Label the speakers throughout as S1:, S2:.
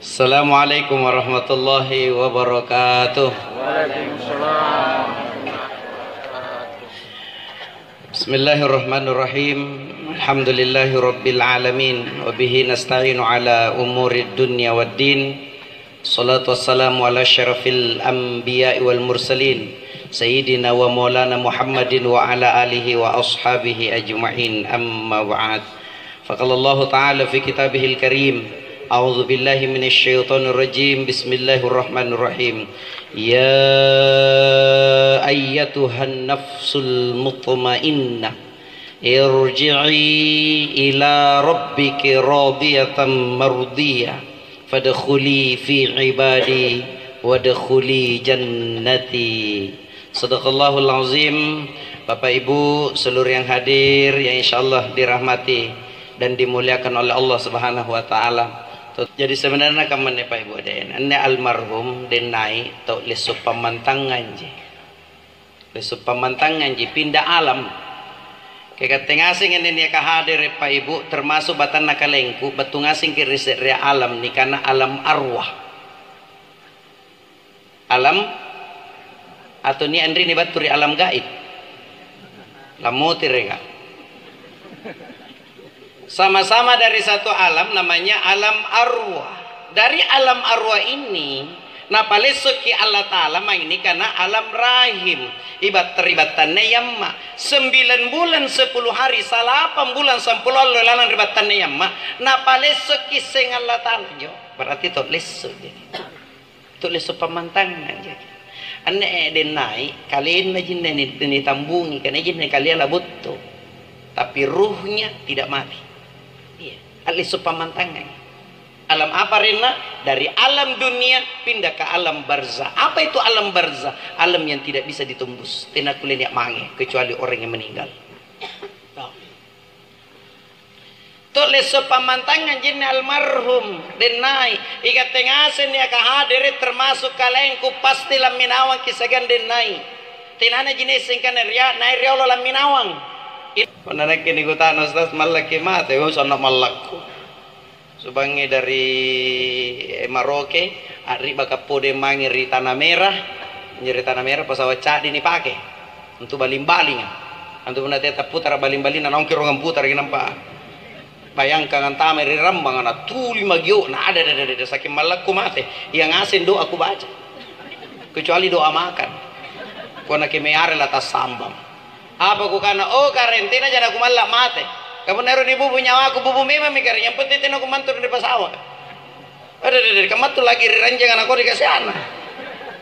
S1: Assalamualaikum warahmatullahi wabarakatuh.
S2: Waalaikumsalam.
S1: Bismillahirrahmanirrahim. Alhamdulillahi rabbil alamin. Wabihi nasta'inu ala umurid dunya waddin. Salatu wassalamu ala syarafil anbiya'i wal mursalin, Sayyidina wa maulana Muhammadin wa ala alihi wa ashabihi ajma'in, amma ba'd. Faqalallahu ta'ala fi kitabihil karim, A'udzu billahi minasy syaithanir rajim. Bismillahirrahmanirrahim. Ya ayyatuhan nafsul mutmainnah, irji'i ila rabbiki radiyatan mardiyah, fadkhuli fi ibadi wadkhuli jannati. Sadaqallahul azim. Bapak Ibu seluruh yang hadir yang insyaallah dirahmati dan dimuliakan oleh Allah Subhanahu wa taala. Jadi sebenarnya kaman Pak Ibu den ane almarhum denai to lesu pamantangan je. Lesu pamantangan je pindah alam. Kayak tengasing ini ka hadir Pak Ibu termasuk batan nakalengku batu ngasing ke rea alam ni kana alam arwah. Alam atau ni andri ni baturi alam gaib. Lamuti rega. Sama-sama dari satu alam namanya alam arwah. Dari alam arwah ini napalesuki Allah Ta'ala ini karena alam rahim ibat teribatannya yamma 9 bulan 10 hari 8 bulan 10 lalan ribatannya yamma napalesuki sing Allah Ta'ala jo berarti itu lesu itu lesu pemantangan jadi ane denai kalian najin ini tambungi kan najin kalian lah butuh tapi ruhnya tidak mati. Alisu pamantangan. Alam apa Rina? Dari alam dunia pindah ke alam barzah. Apa itu alam barzah? Alam yang tidak bisa ditembus. Tina kuliah mange kecuali orang yang meninggal. Tuh lesu pamantangan jin almarhum denai ikat tengasen ya kahadir termasuk kalengku pasti laminawang kisagan denai. Tinana jenis singkan ria nai ria lo laminawang. Menarik ini gutan Ustaz malaki mate usana malakku subangi dari Maroke ari bakapode mangiri tanah merah nyeri tanah merah pesawat cadi ni pake untuk baling-baling untuk nanti putar baling-baling naon kirongan putar nampak bayangkan tameri rambang ana tuli magyo nah ada saking malakku mate yang asin doa aku baca kecuali doa makan kona kemeare latas sambam apa ku kana oh karantina jangan aku malak mate kamu naruh di bubu nyawa aku bubu memang mikir yang penting aku mantur di pasawa ada kamu tuh lagi ranjangan aku dikasih anak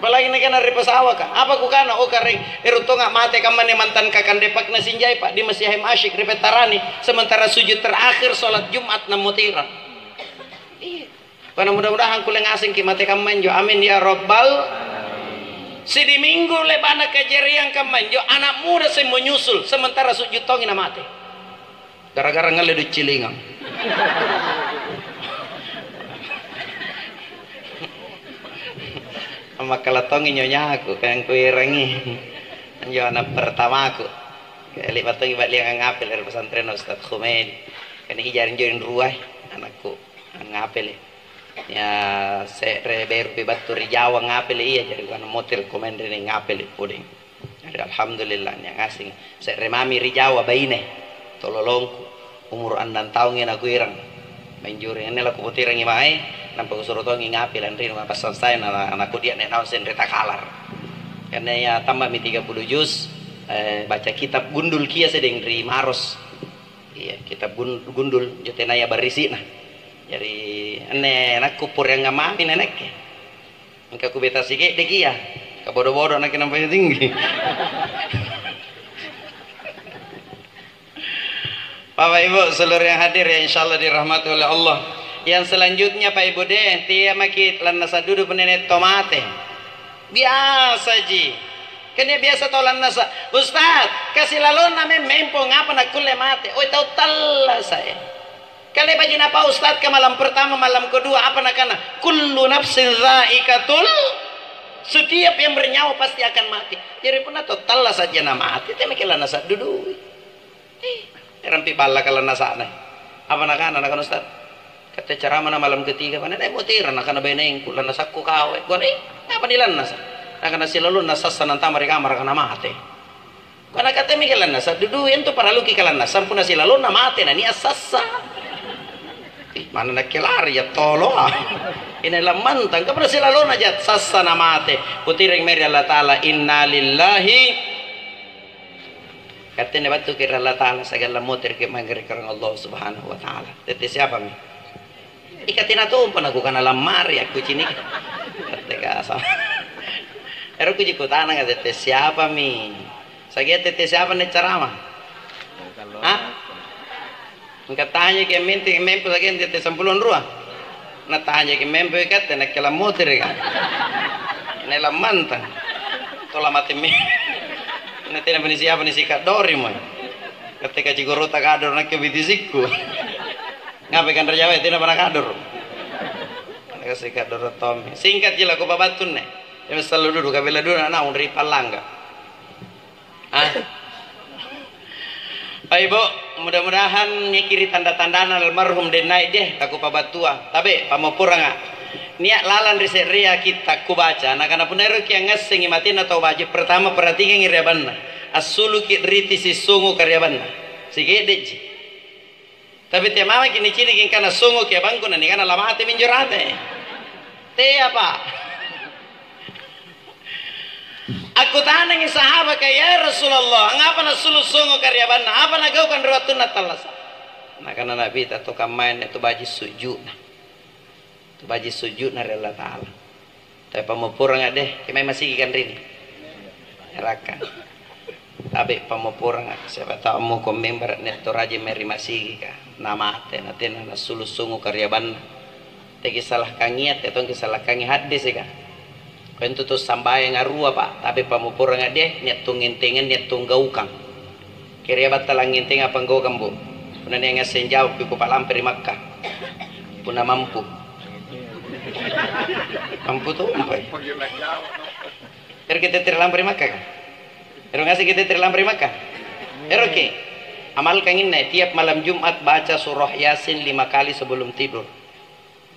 S1: balagi ini kan dari pasawa kah apa ku kana oh kareng eruto nggak mate kamu nih mantan kakan depak nasinjai pak di masih hem asyik repetarani sementara sujud terakhir sholat Jumat namutiran iya karena mudah-mudahan kuleng asing ki mate kamu menjo amin ya robbal. Si di minggu lebana kejeriang kamanjo anak muda saya menyusul sementara sujud tongi na mati gara-gara ngeledut cilingang sama kalatongi nyonya aku kayang kuirangi anjo anak pertama aku kali batongi balik yang ngapel dari pesantren Ustaz Khomeini kan ijarin ruai anakku ngapel ya saya reber batu Jawa ngapel iya jadi kan motor komander ini ngapel puding jadi alhamdulillah yang asing saya remami Jawa baine tololongku umur 6 tahun yang aku irang menjuri ini laku putirang imai nampak usuruh tongi ngapel andri nggak pasan saya anakku dia nenau senreta kalar karena ya tambah 30 juz baca kitab gundul kia sedeng dari Maros iya kitab gundul jotenaya barisi nah jadi ane nak kupur yang nggak mati nenek engkau kubeta sikit deki ya kabodoh-bodoh nak nampaknya tinggi Bapak Ibu seluruh yang hadir ya insyaallah dirahmati oleh Allah yang selanjutnya Pak Ibu deh tia makit lanasa duduk penenet tomate biasa ji kan dia biasa tolan nasa Ustaz kasih lalon namanya mempo ngapa nak kulle mate oh tahu talla saya kali bagi apa Ustaz ke malam pertama malam kedua apa nakana kullu nafsin zaikatul setiap yang bernyawa pasti akan mati jadi pun total lah saja nama mati tapi kalau nasa duduk rampi bala kalau nasa apa nakana Ustaz Kata ceramah malam ketiga mana dai motiran akan beneng kulan nasakku kawe gone apa dilan nasa akan silalun nasa sananta mereka kamar kana mate kana kata mikilan nasa dudu ento para luki kalan nasa puna silalun na mate na ni asassa mana nak kelari ya tolo ini lamantang kapra silalun aja sassa na mate putireng meri Allah taala inna lillahi katanya batu kira Allah taala segala motir ke mangere karang Allah subhanahu wa taala tete siapa mi ikatin ato umpan aku kana lamar ya aku cini ketika sama ero ku jiku tanang tete siapa mi sagia tete siapa nih ceramah ah engkau tanya ke menti mempu lagi tete 10 ruah na tanya ke mempu kat nak kala motor kan ini lamantang tola mati mi nanti na bani siapa ni sikat dori mo ketika cigoro tak kador nak ke bitisikku ngapain kan Jawa itu pernah kador nak sikat dor Tommy singkat je lah ko babatun ne ya selalu duduk kabela dulu anak undri palangga Ibu, mudah-mudahan nyekiri tanda-tandana almarhum den naik deh taku pabatua. Tapi pamopuranga. Niat lalan riset ria kita ku baca. Nah kana punero ki ngaseng imatin atau baca pertama perhatikan ngiriabanna. Asulu ki riti si sungu karyabanna. Sige deji. Tapi te mama kini cini kin kana sungu ki bangku nani kana lama hati minjurate. Te apa? Aku tanangi sahabat kaya Rasulullah ngapa na sulu songo karyaban na apa na gau kan ruatun na talas na kana nabi ta to kamain itu baji sujud na tu baji sujud na Allah taala tapi pamupurang ade kemai masih ikan rini erakan tapi pamupurang siapa tahu mu ko member net to raje meri masih ka nama ate na tena na sulu songo karyaban tegi salah kangiat atau salah kangi hadis ka Pentu tu sambayang arua pak, tapi pamupurang ade niat tungintingan niat tunggaukang. Kira batalang nginting apa gaukang bu? Puna niang senjau piku palamper di Makkah. Puna mampu. Mampu tu apa? Kira kita terlampir di Makkah kan? Kira ngasih kita terlampir di Makkah? Kira oke. Amalkan ini tiap malam Jumat baca surah Yasin 5 kali sebelum tidur.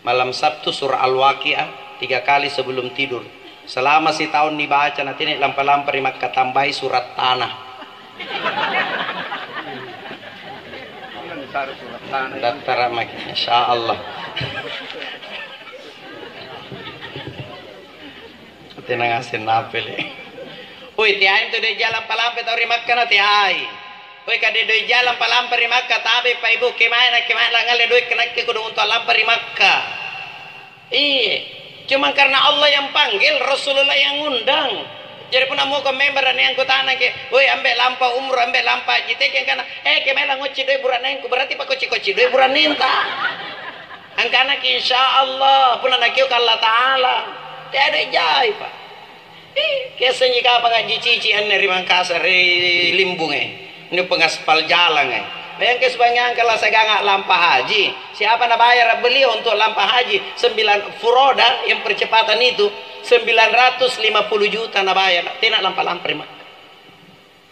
S1: Malam Sabtu surah Al-Waqiah 3 kali sebelum tidur. Selama si tahun dibaca nanti nih lampar-lampar maka tambahi surat tanah. Daftar makin, insya Allah. Tina ngasih napel. Uy, tiain tu dia jalan palampe tau rimak kana tiai. Uy, kade doi jalan palampe rimak tabe pa ibu kemana ngale doi kena ke kudu untuk lampar rimak. Iya. Cuma karena Allah yang panggil, Rasulullah yang ngundang. Jadi pun amu ke member yang ku tanang ke, woi ambek lampa umroh, ambek lampa jite yang kana, kemela ngoci doi buranengku berarti pak koci doi buraninta. Angkana ki insya Allah pun anak kiu Allah Taala. Tiada jai pak. Kesenyi ka pangaji cici ane rimang kasar limbung ini pengaspal jalan Bayang ke sebanyak kalau saya nggak lampa haji, siapa nak bayar beliau untuk lampa haji 9 furoda yang percepatan itu 950 juta nak bayar, tidak lampa prima.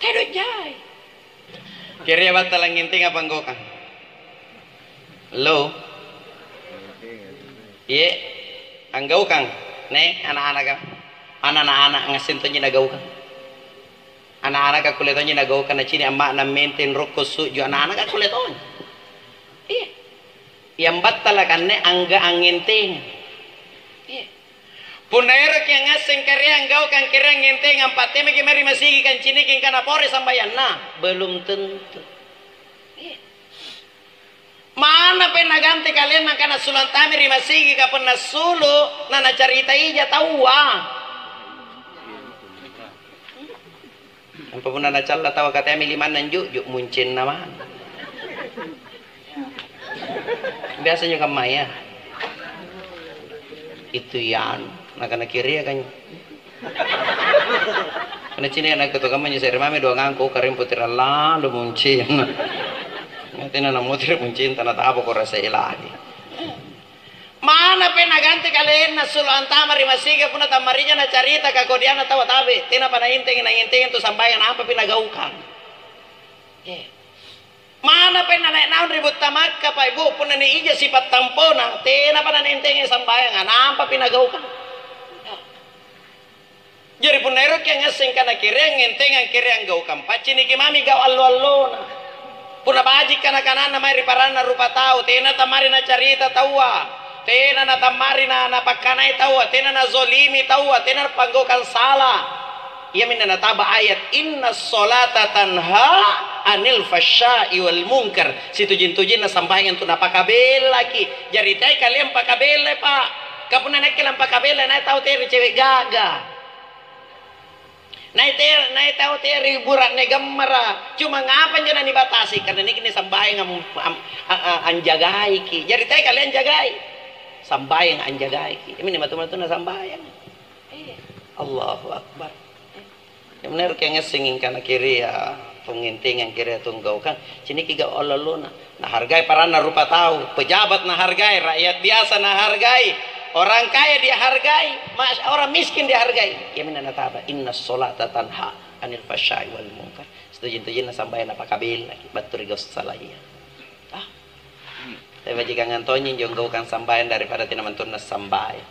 S1: Tidak jai. Kira batal nginting apa enggokan? Lo, ye, anggokan, ne anak-anak ngasintonya nagaukan. Anak-anak aku letonya nagaukan na cini amma na maintain rokok suju anak-anak aku letonya. Iya. Yang batalakan ne angga anginting. Iya. Punaira yang ngaseng karya anggaukan kira nginting empat teme kemari masih kan cini king kana pore sambayan nah belum tentu. Iya. Mana pernah ganti kalian makana sulan tamiri masih ka pernah sulu nana cerita ija tahu Apa pun nak calla tahu kata Emily mana juk muncin nama. Biasanya kamu ya. Itu yang nak kiri kan. Karena cini anak ketua kamu nyesir mami doang angku karim putih Allah lu muncin. Nanti nana mutir muncin tanah tak apa kau rasa ilahi. Mana pernah ganti kalian nasul antamari masih ke puna tamarinya na carita kakodiana tawa tabe tina pana inting itu sampai apa pina gaukan Mana pa naik naon ribut tamakka pa ibu pun nani ija sifat tampona tena pa nani enteng sambayang nampa pinagaukan. Jadi pun nerok yang ngasing kana kireng enteng ang kireng gaukan pa cini kimami gau allo na. Puna baji kana kanana mai riparana rupa tau tena tamari na carita tawa. Tena na tamari na napakanay tawa tena na zolimi tawa tena panggokan salah. Ia minna nataba ayat inna sholata tanha anil fasya'i wal munkar. Si tujin-tujin na sambayan tu napakabela ki. Jadi tay kalian pakabela pak. Kapuna nak kilang pakabela na tahu teri cewek gaga. Na tahu teri burat ne gamara. Cuma ngapan jana dibatasi karena ini kini sambayan anjagai ki. Jadi tay kalian jagai. Sambayan anjagai ki. Ini matu-matu na sambayan. Allahu akbar. Yang benar kaya ngesingin kana kiri ya penginting yang kiri tunggau kan sini kiga ololona nah hargai para na rupa tahu pejabat na hargai rakyat biasa na hargai orang kaya dia hargai orang miskin dia hargai ya minna nataba inna sholata tanha anil fasya'i wal munkar setuju na sambayan apa kabil lagi batur gos salahia tapi jika ngantonyin jonggau kan sambayan daripada tina mantun na sambayan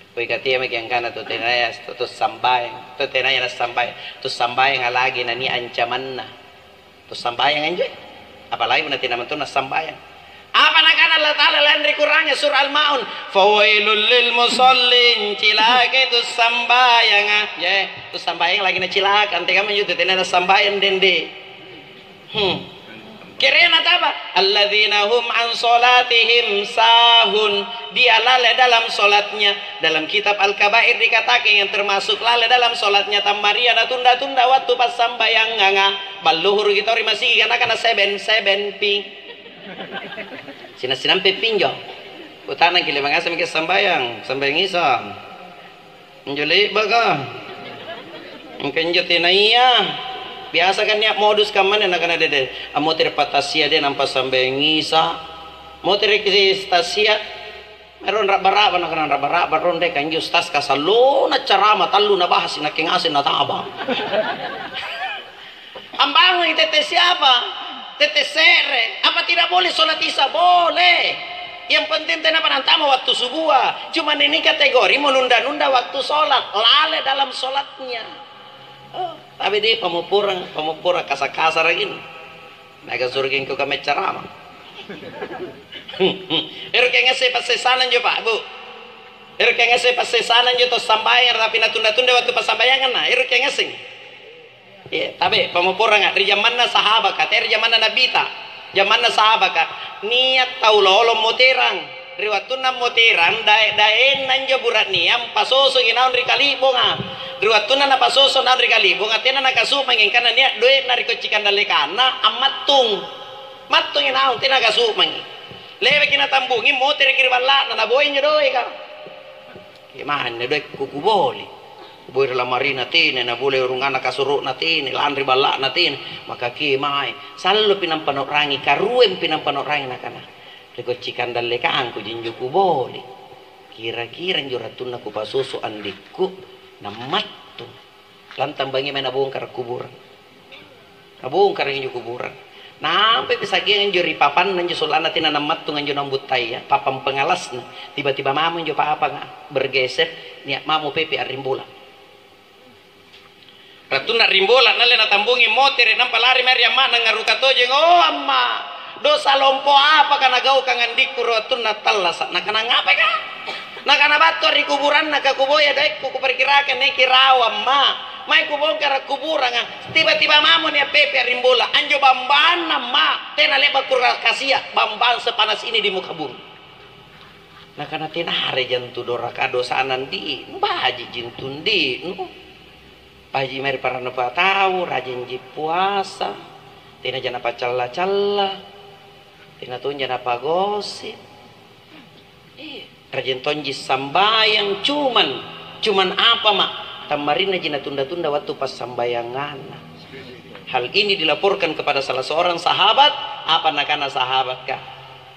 S1: Koi katia yang kana tu tenaya tu sambayang tu tenaya na sambayang tu sambayang lagi na ni ancaman na tu sambayang anjoy apalagi pun naman tu na sambayang apa na kana Allah Ta'ala lain kurangnya surah Al-Maun fawailul lil musallin cilaka tu sambayang ya tu sambayang lagi na cilaka ante kami juga tenaya na sambayang dende Kira apa? Alladzina hum an salatihim sahun. Dia lalai dalam solatnya. Dalam kitab Al-Kabair dikatakan yang termasuk lalai dalam solatnya tamariana tunda-tunda waktu pas sambayang nganga. Baluhur kita masih karena seben pi. Sinas-sinan pepinjo. Utana kile mangasa mikir sambayang isa. Menjuli baga. Mungkin jotina iya. Biasa kan niat modus kamane na kana dede amo terpatasia de nampa sampai ngisa mo terkitasia meron rabara na kana rabara ron de kan justas kasalo na carama tallu na bahas na kingasin na taba ambang tete siapa tete sere apa tidak boleh salat isya boleh yang penting tena panantama waktu subuh cuma ini kategori menunda-nunda waktu salat lalai dalam salatnya tapi dia pemupura kasar-kasar lagi naga surgin ko kami ceramah kayak ngasih pasesanan jo pak bu kayak ngasih pasesanan jo to sambayang tapi natunda-tunda waktu pas sambayangan nah kayak ngasih ya tapi pemupura nggak dari zaman sahabat kata dari zaman nabi ta zaman sahabat kak niat tahu lolo moterang riwatuna moteran daen nanjo burat niam pasoso ginaon rikali bonga riwatuna na pasoso na rikali bonga tena na kasu mangin kana niya doe na rikocikan dalekana amatung matung ginaon tena kasu mangi lewe kina tambungi moter kiribala na naboy nyo doe ka kimahan na doe kukuboli boy la marina tine na bule urungana kasuru na tine landri bala na tine maka kimai selalu pinampanorangi karuem pinampanorangi na kana Cikandal dalle angku jinjuku boleh kira-kira juratun aku pasusu andikku namattu lantam bangi mana bongkar kuburan nabongkar nginju kuburan nampai bisa kian juri papan nanju solana tina namattu nganju nambut ya papan pengalas tiba-tiba mamu njo apa bergeser niat mamu pepe arimbola ratuna rimbola nale natambungi motere nampalari meri amma nangaruka tojeng oh amma dosa lompo apa kana gau kangan dikurotun natalasa nakana ngapa ka nakana batu di kuburan naka kuboya daik ku perkirakan neki rawa mai kubongkar kuburan tiba-tiba mamun ya pepe rimbola anjo bambana tena leba kurakasia bamban sepanas ini di muka bumi nakana tena hare jantu doraka dosanan di baji jintun di baji meri parana tahu rajin ji puasa tena jana pacalla tina tunja apa gosip rajin tonji sambayang cuman apa mak tamarina jina tunda-tunda waktu pas sambayangan hal ini dilaporkan kepada salah seorang sahabat apa nakana sahabat kah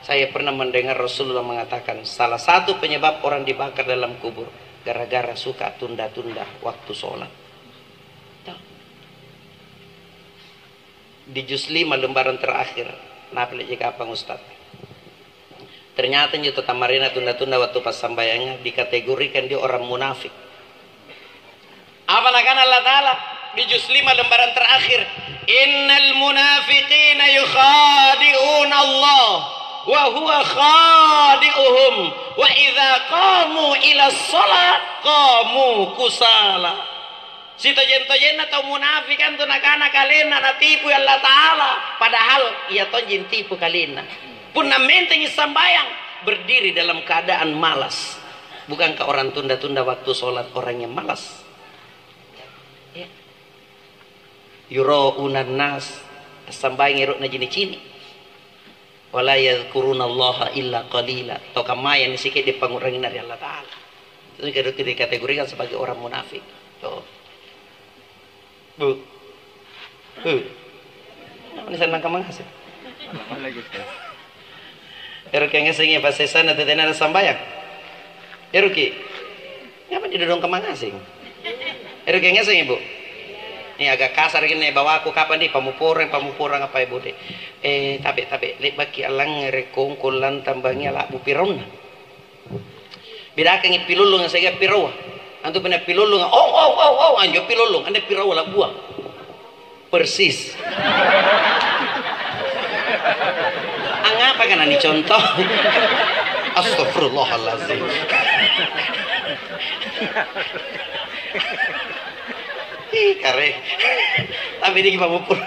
S1: saya pernah mendengar Rasulullah mengatakan salah satu penyebab orang dibakar dalam kubur gara-gara suka tunda-tunda waktu sholat di juz 5 lembaran terakhir. Nah, jika apa Ustaz? Ternyata nyata tamarina tunda-tunda waktu pas sambayangnya dikategorikan dia orang munafik. Apa nakan Allah Ta'ala di juz 5 lembaran terakhir, innal munafiqina yukhadi'una Allah wa huwa khadi'uhum wa idza qamu ila shalat qamu kusala. Si tojen-tojen atau munafikan tu nakana kalena na tipu Allah Ta'ala, padahal ia tonjin tipu kalena pun namentengi sambayang berdiri dalam keadaan malas. Bukankah orang tunda-tunda waktu sholat orang yang malas? Ya. Yura'unan nas sambayang irukna jini cini wala yadhkurunallaha illa qalila. Atau kamayan sikit dipangurangin dari Allah Ta'ala. Itu dikategorikan sebagai orang munafik. Tuh. Bu. Ini senang kamu ngasih. Eruki ngasing ya pas sana teten ada sambayang. Eruki. Ngapa didorong ke mangasing? Eruki ngasing Ibu. Ini agak kasar gini bawa aku kapan di pamupurang apa Ibu deh. Tapi lek baki alang rekongkolan tambangnya lah bu pirona. Bida kangi pilulung saya pirawa. Antu benar pilulung. Oh anjo pilulung ande pirawa lah buang. Persis. Angapa kan ini contoh? Astagfirullahaladzim. Ih kare. Tapi ini gimana pun.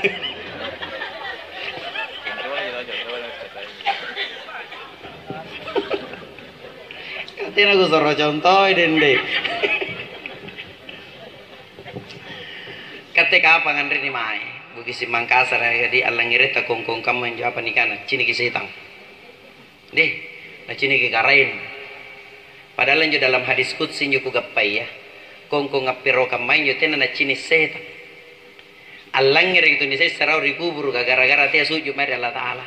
S1: Katanya aku suruh contoh dende. Ketika apa ngandri ni mai? Bugisi Mangkasar di alangireta kongkong kamu yang jawab nikana cini kisitang deh nah cini kikarain padahal yang dalam hadis qudsi nyuku gapai ya kongkong ngapiro kamai nyutena na cini setan alangir itu ni saya serau rikubur gara-gara dia sujud mari Allah Ta'ala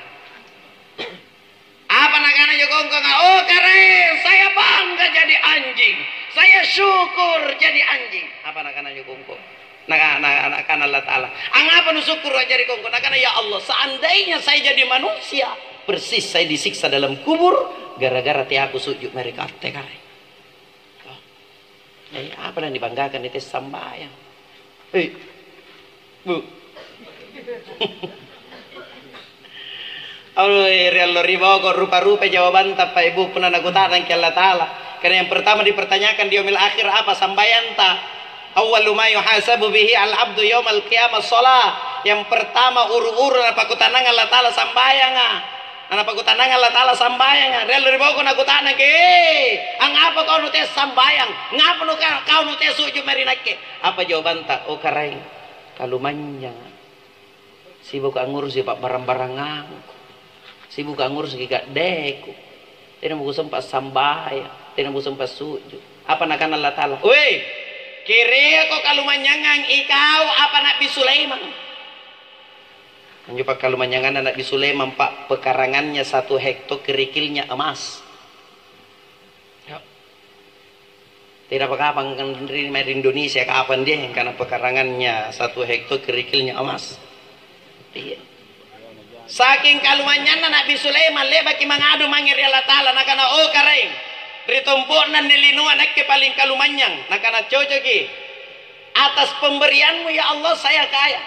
S1: apa nakana yo kongkong oh karen saya bangga jadi anjing saya syukur jadi anjing apa nakana yo kongkong akan Allah Ta'ala angapa nu syukur ajari kongkong nakana ya Allah seandainya saya jadi manusia persis saya disiksa dalam kubur gara-gara tiap aku sujud mereka tekare apa yang dibanggakan itu sambayang Bu Allah real riba kok rupa-rupa jawaban tapi Ibu pernah nakutan ke Allah Ta'ala karena yang pertama dipertanyakan di yaumil akhir apa sambayang tak awwalu ma yuhasabu bihi al-abdu yaumal qiyamah shalah. Yang pertama uru-uru apa kutanang Allah Ta'ala sambayang apa kutanang Allah Ta'ala sambayang real riba ko nakutanang ke ang apa kau nu tes sambayang ngapa nu kau nu tes sujud marinake apa jawaban tak oh karaing kalumanjang sibuk ngurus pak barang-barang ngangku sibuk ngurus gak deku tidak mau sempat sambayang tidak mau sempat sujud apa nakan Allah Ta'ala weh kiri kok kalumanyangang ikau apa Nabi Sulaiman menjupak kalumanyangan Nabi Sulaiman pak pekarangannya 1 hektar kerikilnya emas ya. Tidak apa-apa di Indonesia kapan dia karena pekarangannya 1 hektar kerikilnya emas iya. Saking kalumanyangan Nabi Sulaiman lebaki mangadu mangir Allah Ta'ala nakana oh karaing ritumpuk nan nilinuan ke paling kalumanyang nakana cocoki atas pemberianmu ya Allah saya kaya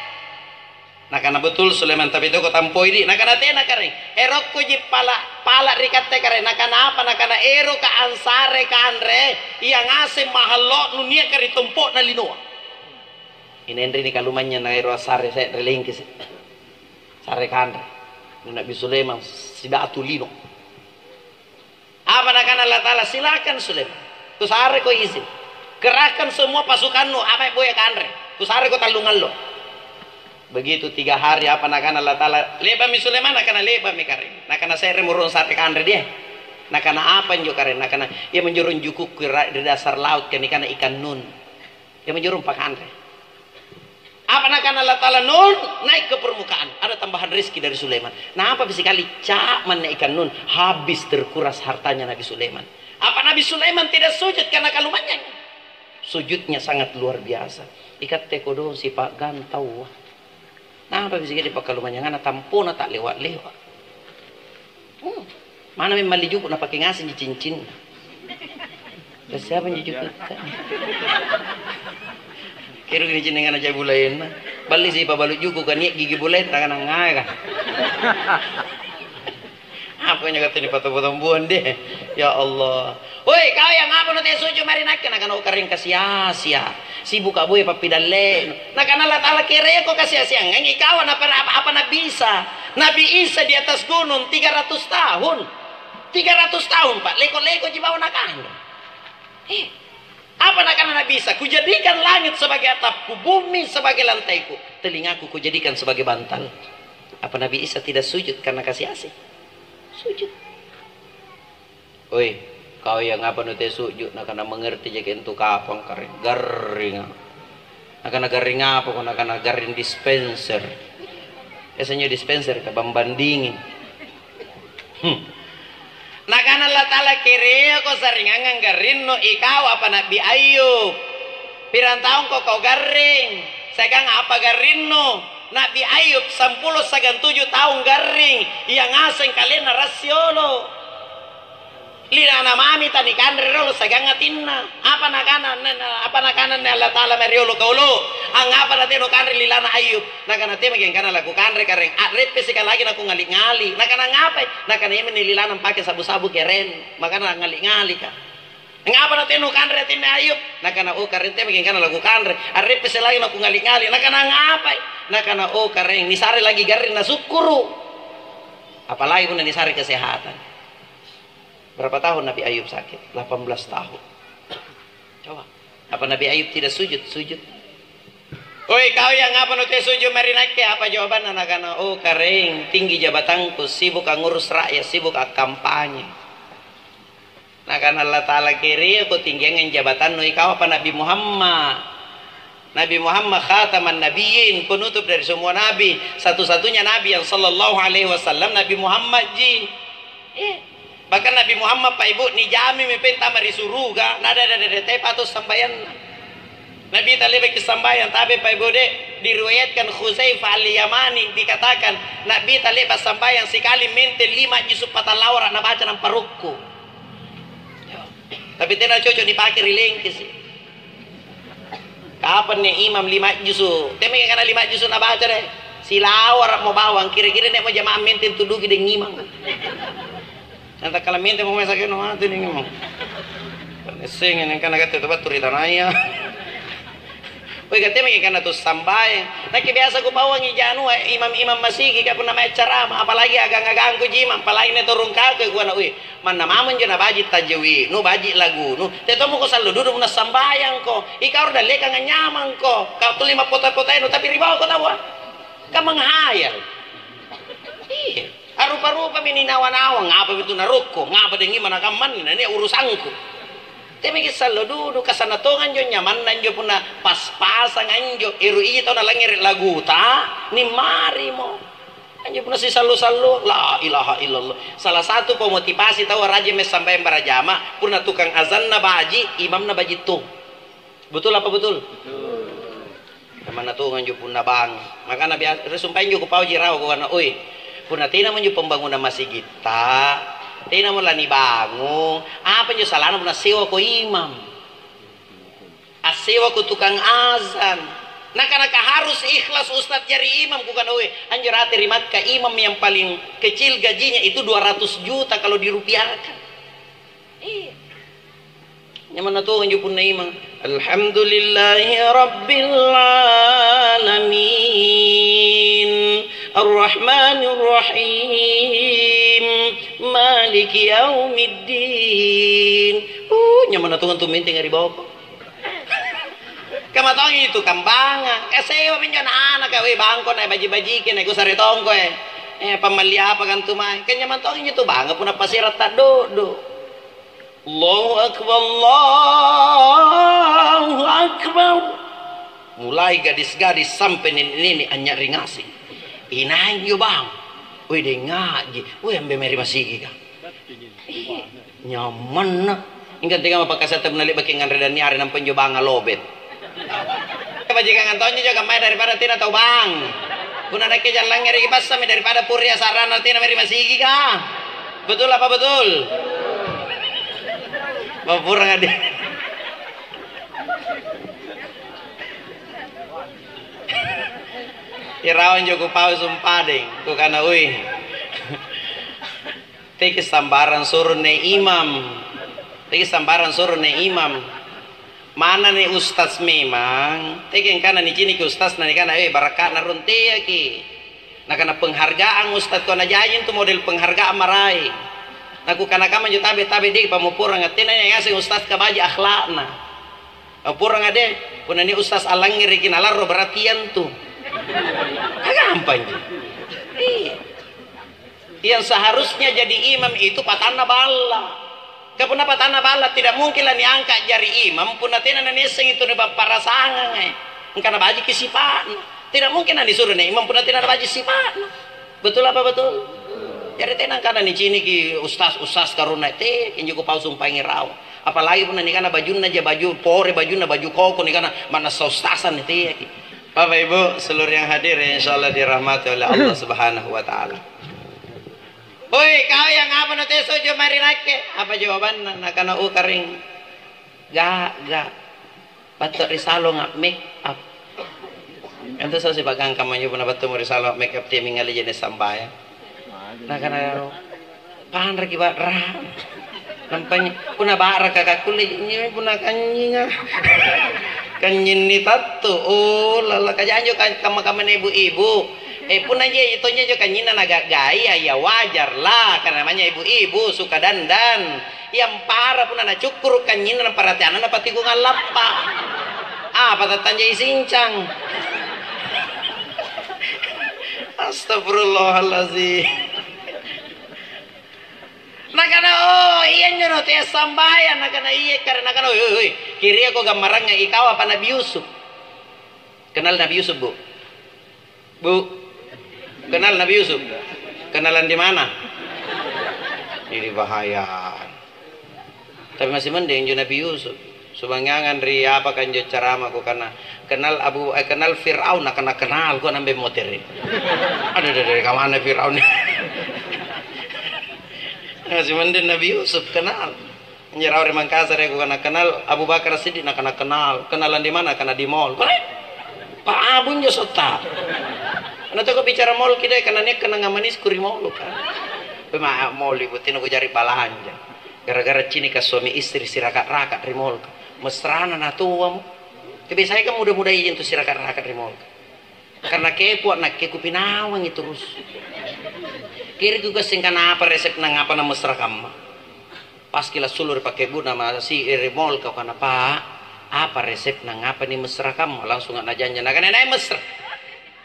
S1: nakana betul Sulaiman tapi itu kok tampoi di nakana tena kare erok ku ji pala rikat te kare nakana apa nakana ero ka ansare ka andre yang ngase mahalo nunia ka ritumpuk nan linua ini Henry ni kalumanyang na ero sare saya relingkis sare ka andre Nabi Sulaiman sidatu lino apa nakana Allah Ta'ala silakan Sulaiman kusare ko izin kerahkan semua pasukanmu apa boya kanre kusare ko talungan lo begitu 3 hari apa nakana Allah Ta'ala leba mi Sulaiman nakana leba mi kare nakana saya remurun sate kanre dia nakana apa njo kare nakana ia menjurun juku di dasar laut kan ikan nun ia menjurun pak kanre apa nakana Allah Ta'ala nun naik ke permukaan ada tambahan rezeki dari Sulaiman nah apa bisa kali cak mana ikan nun habis terkuras hartanya Nabi Sulaiman apa Nabi Sulaiman tidak sujud karena kalumannya sujudnya sangat luar biasa ikat tekodo si pak gantau Nah, apa bisa di pakalumanyangan tampona tak lewat-lewat. Mana memang mali juga na pakai ngasih di cincin. Terus siapa yang juga? Kira gini jenengan aja bulain. Balik sih pabalu juga kan gigi bulain tak kan ngai kan. Apa yang kata ini patah-patah buan deh. Ya Allah. Woi, kau yang apa nanti suju mari nak kena kena kering kasia-sia. Sibuk abu ya papi dalle. Nak kena lat ala kere kok kasia-sia. Ngangi kawan apa nabi Isa. Nabi Isa di atas gunung 300 tahun. 300 tahun Pak. Leko-leko di bawah nakanda. Apa nak kena nabi Isa? Kujadikan langit sebagai atapku, bumi sebagai lantaiku, telingaku kujadikan sebagai bantal. Apa Nabi Isa tidak sujud karena kasih asih? Sujud. Oi, kau yang apa nute sujud nak kena mengerti jaga entu kapang garing. Nak kena garing apa kau nak kena garing dispenser. Biasanya dispenser ke pembandingin. Nak kena Allah Ta'ala kiri aku seringan garing no ikau apa Nabi Ayub. Pirang tahun kau garing. Sekarang apa garing no? Nabi Ayub 10 sagan 7 tahun garing yang asing kalian rasiolo lina mami tani kandre rolo sagang atinna apa nakanan Allah Taala meriolo kaulo ang apa nateno kandre lilana Ayub nakana tema gen kana laku kandre kareng repe sekali lagi naku ngali-ngali nakana ngapai nakana yemen lilana pakai sabu-sabu keren makana ngali-ngali ka ngapa nateno kandre tinne Ayub nakana o karen tema gen kana laku kandre repe sekali lagi naku ngali-ngali nakana ngapai nakana oh kareng nisari lagi garing na sukuru apalagi pun nisari kesehatan. Berapa tahun Nabi Ayub sakit? 18 tahun. Coba apa Nabi Ayub tidak sujud? Sujud. Oi kau yang apa nuti sujud marinake apa jawaban nakana oh kareng tinggi jabatanku sibuk ngurus rakyat sibuk kampanye nakana Allah Ta'ala kiri aku tinggian jabatan noi kau apa Nabi Muhammad. Nabi Muhammad khataman nabiyyin, penutup dari semua nabi, satu-satunya nabi yang sallallahu alaihi wasallam Nabi Muhammad ji. Bahkan Nabi Muhammad Pak Ibu ni jami mepenta mari suruga, nada te patus sambayan. Nabi tali bagi sambayan tapi Pak Ibu dek diriwayatkan Khuzaifah al-Yamani dikatakan Nabi tali bas sambayan sekali mente 5 juz patalawra na baca nang parukku. Tapi tena cocok dipakai rilengkis. Kapan nih imam 5 juz? Teme kana 5 juz na baca deh. Silawar mau bawang kira-kira nek mau jamaah menten tudugi deng ngimang. Nanti kalau menten mau masak no atu ning ngimang. Sing nen kana kate tobat turi tanaya. Oi kate me kana tu sambai. Nak biasa ku bawang ijanu imam-imam masigi ka puna mai ceramah apalagi agang-agang ku jimam apalagi ne turun ka ku na ui. Mana mamun jana baji tajwi nu baji lagu nu tetomu ko saldo duduk na sambayang ko ikaw udah leka nganyamang ko kau tu 5 pota-pota nu tapi ribaw ko tawa ka menghayal iya arupa-rupa mininawa-nawa ngapa itu naruko ngapa dengi mana kaman ini urusanku tapi saldo duduk kasana tongan jo nyaman nan jo puna pas-pasan anjo iru iya tau na langir lagu ta ni mari mo anjir pun si salu-salu la ilaha illallah salah satu pemotivasi tahu raja mes sampai barajama puna tukang azan na baji imam na baji tuh betul apa betul kemana tuh nganjuk puna bang maka nabi resumpain juga pau jirau ko kana oi puna tina manju pembangunan masjid kita tina mo lani bangun apa nyo salana puna sewa ko imam asewa ko tukang azan naka harus ikhlas Ustadz jari imam bukan owe anjir hati rimat ke imam yang paling kecil gajinya itu 200 juta kalau dirupiahkan iya nyaman tuh anjir pun imam alhamdulillahi rabbil alamin arrahmanir rahim maliki yaumiddin nyaman tuh antum minting dari bawah kamatong itu kambangan kasewa pinjana anak kawe bangko na baji-baji kene ko sare tongko pamalia apa kan tumay kanya mantong itu bangga puna pasirat ta do Allahu akbar mulai gadis-gadis sampai nini anyak ringasi inain yo bang weh de ngaji weh ambe meri masigi ka nyaman na ingkan tiga mapakasata menalik baki nganredan ni ari nang penjobanga lobet bajikan ngantonnya juga main daripada tidak tahu bang Puna nak ke jalan ngeri pasam daripada Purya Sarana nanti namanya masigi kah? Betul apa betul? Bapura ngade. Irawan Joko Pau sumpading ku kana uy. Teki sambaran suruh ne imam. Teki sambaran suruh ne imam. Mana nih ustaz memang teki kana ni cini ki ustaz na ni kana barakat na runti ya ki. Nah kana penghargaan ustaz ko na jayin tu model penghargaan marai. Nah ku kana kama jo tabe di pamupura ngatina yang ngasih ustaz ka baji akhlakna. Pura ngade puna ni ustaz alangi rikin alaro beratian tu. Gampang ji. Yang seharusnya jadi imam itu patana bala. Kapuna patana bala tidak mungkin lah diangkat jari imam puna tena naneseng itu ne para sangang engkana baji kisifat. Tidak mungkin lah disuruh ne imam puna tena baji sifat. Betul apa betul? Jadi tena kana ni cini ki ustaz karuna te kin juga pausung pangirau. Apalagi puna ni kana bajuna aja baju pore bajuna baju koko ni kana mana saustasan te ki. Bapak Ibu seluruh yang hadir insyaallah dirahmati oleh Allah Subhanahu wa taala. Woi, kau yang apa nanti sojo mari nake? Apa jawaban nak kana karing? Gak. Batok risalo ngap make up. Ento sa si bagang kamanyo puna batok mo risalo make up timing ali jenis sambaya. Nak kana pahan ragi ba ra. Nampanya puna bara kakakuli nyi puna kanyinya. Kanyin ni tatu. Oh, lala kajanjo kama ibu-ibu. Pun aja itunya juga kanyinan agak gaya ya wajar lah karena namanya ibu-ibu suka dandan yang parah pun anak cukur kanyinan perhatian anak pati gungan lappa apa tanjai sincang. Astagfirullahaladzim. Nah karena iya nyono teh sambayan nah karena iya karena kan kiri aku gambarannya ikaw apa Nabi Yusuf. Kenal Nabi Yusuf bu? Kenal Nabi Yusuf? Kenalan di mana? Ini bahaya. Tapi masih mending jo Nabi Yusuf. Subangangan ri apa kan jo carama ko kana kenal kenal Firaun kana kenal ko nambe moteri. Aduh ka mana Firaun. Masih mending Nabi Yusuf kenal. Nyerau ri Mangkasar ko kana kenal Abu Bakar Siddiq kana kenal. Kenalan di mana? Kana di mall. Pak Abun jo sota. Ano to ko bicara mall kita karena nek kena ngamanis kuri mall kan. Pema mall ibu tino ko jari balanja. Gara-gara cini ka suami istri sirakat-rakat di mall. Mesrana na tuwa mo. Tapi saya kan muda-muda izin tu sirakat-rakat di mall. Karena kepo nak ke kupinawang itu terus. Kiri juga singkan apa resep nang apa na mesra kamma. Pas kila sulur pakai guna ma si mall kau kana Pak. Apa resep nang apa ni mesra kamu langsung nak janjan nak nai mesra.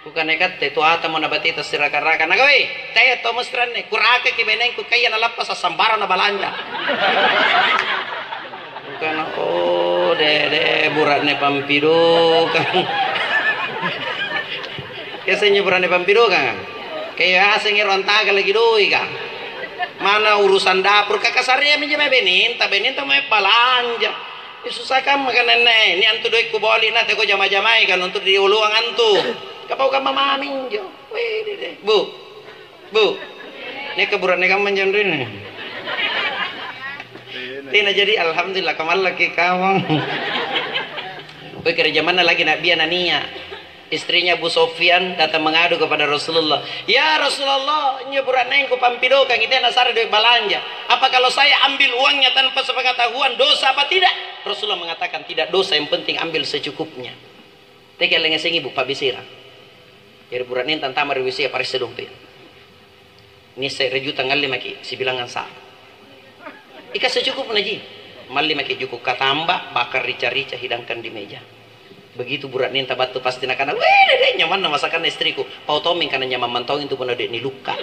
S1: Bukan nekat itu ata mau nabati itu sirakan-rakan. Nah kau saya to mesra nih kurake kibeneng ku kaya na lapas sambaran na balanja. Bukan dede burat ne pampido kan. Kesenya burat ne pampido kan. Kayak asengir rontaga lagi doi kan. Mana urusan dapur kakasarnya minjem beninta mau balanja. Susah kan makan nenek ini antu doi ku boli na teko jama-jamai kan untuk diuluang antu. Kapau ka mamamin jo. Bu. Ini keburan ni kamu jendrin. Tina jadi alhamdulillah kamal lagi kawang. Kau kira mana lagi nak biar nania. Istrinya Abu Sofyan datang mengadu kepada Rasulullah. Ya Rasulullah, nyeburan neng ku pampido kang kita nasar duit balanja. Apa kalau saya ambil uangnya tanpa sepengetahuan dosa apa tidak? Rasulullah mengatakan tidak dosa, yang penting ambil secukupnya. Teka lengan ibu Pak Bisira. Jadi buran ini tantama revisi apa sedong pe. Ini saya reju tanggal 5 ki, si bilangan sa. Ika secukupnya ji. Mal 5 ki cukup katamba bakar rica-rica hidangkan di meja. Begitu burat ini tabatu pasti nak kana. Weh, nyaman masakan istriku. Pau toming kana nyaman mantongin tu pun ada ni luka.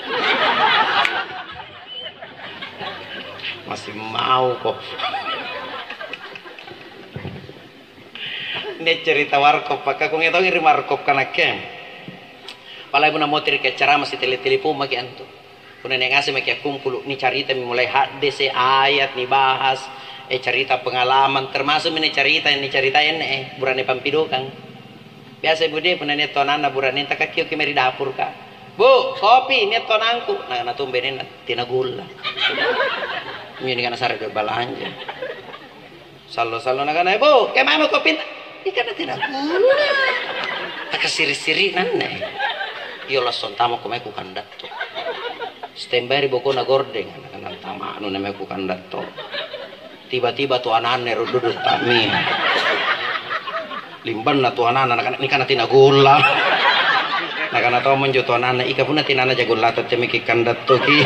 S1: Masih mau kok. Ini cerita warkop, pakai kau ngetong iri warkop kana kem. Palai pun motor ke cara masih telepon maki antu. Puna neng ngasih maki kumpul ni cerita mulai hadis ayat ni bahas cerita pengalaman termasuk ini cerita burane pampido kang. Biasa bude pun niat tonana buranin tak kaki kemari dapur ka. Bu, kopi niat tonangku. Nah, tumbenin tina gula. Ini kan asar ke balanja. Salo-salo nagana, bu, kemana kopi? Ikan tina gula. Tak siri-siri nanne. Yo lason tamo kumeku kandat to. Stembari boko na gordeng anak tama anu nemeku kandat to. Tiba-tiba tuh anak-anak rududut tami. Limban na tuh anak-anak ini kana tina gula. Nakana to monjo tuh anak ika puna tina na jagun latot temiki kandat to ki.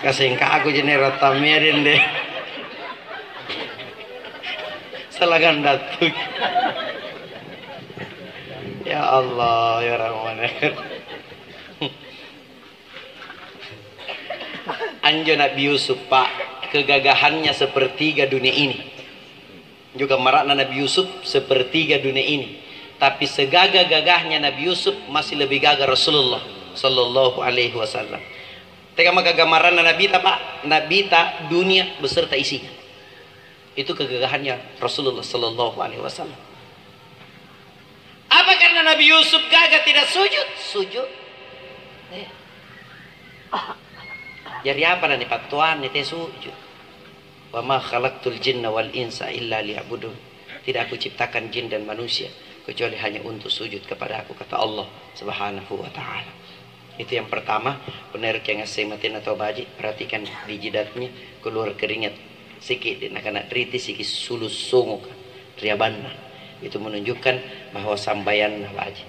S1: Kasengka aku jene ratamirin deh. Salah kandat to. Ya Allah ya Rahman. Anjo Nabi Yusuf Pak, kegagahannya sepertiga dunia ini. Juga marakna Nabi Yusuf sepertiga dunia ini. Tapi segagah-gagahnya Nabi Yusuf masih lebih gagah Rasulullah sallallahu alaihi wasallam. Tega maka gambaran Nabi ta Pak, Nabi ta dunia beserta isinya. Itu kegagahannya Rasulullah sallallahu alaihi wasallam. Apa karena Nabi Yusuf gagah tidak sujud? Sujud. Jadi apa nanti patuan itu sujud. Wa ma khalaqtul jinna wal insa illa liya'budun. Tidak aku ciptakan jin dan manusia kecuali hanya untuk sujud kepada aku, kata Allah Subhanahu wa taala. Itu yang pertama, benar yang ngasematin atau baji, perhatikan di jidatnya keluar keringat sikit dan akan riti sikit sulus sunguk riabanna. Itu menunjukkan bahwa sambayan baji.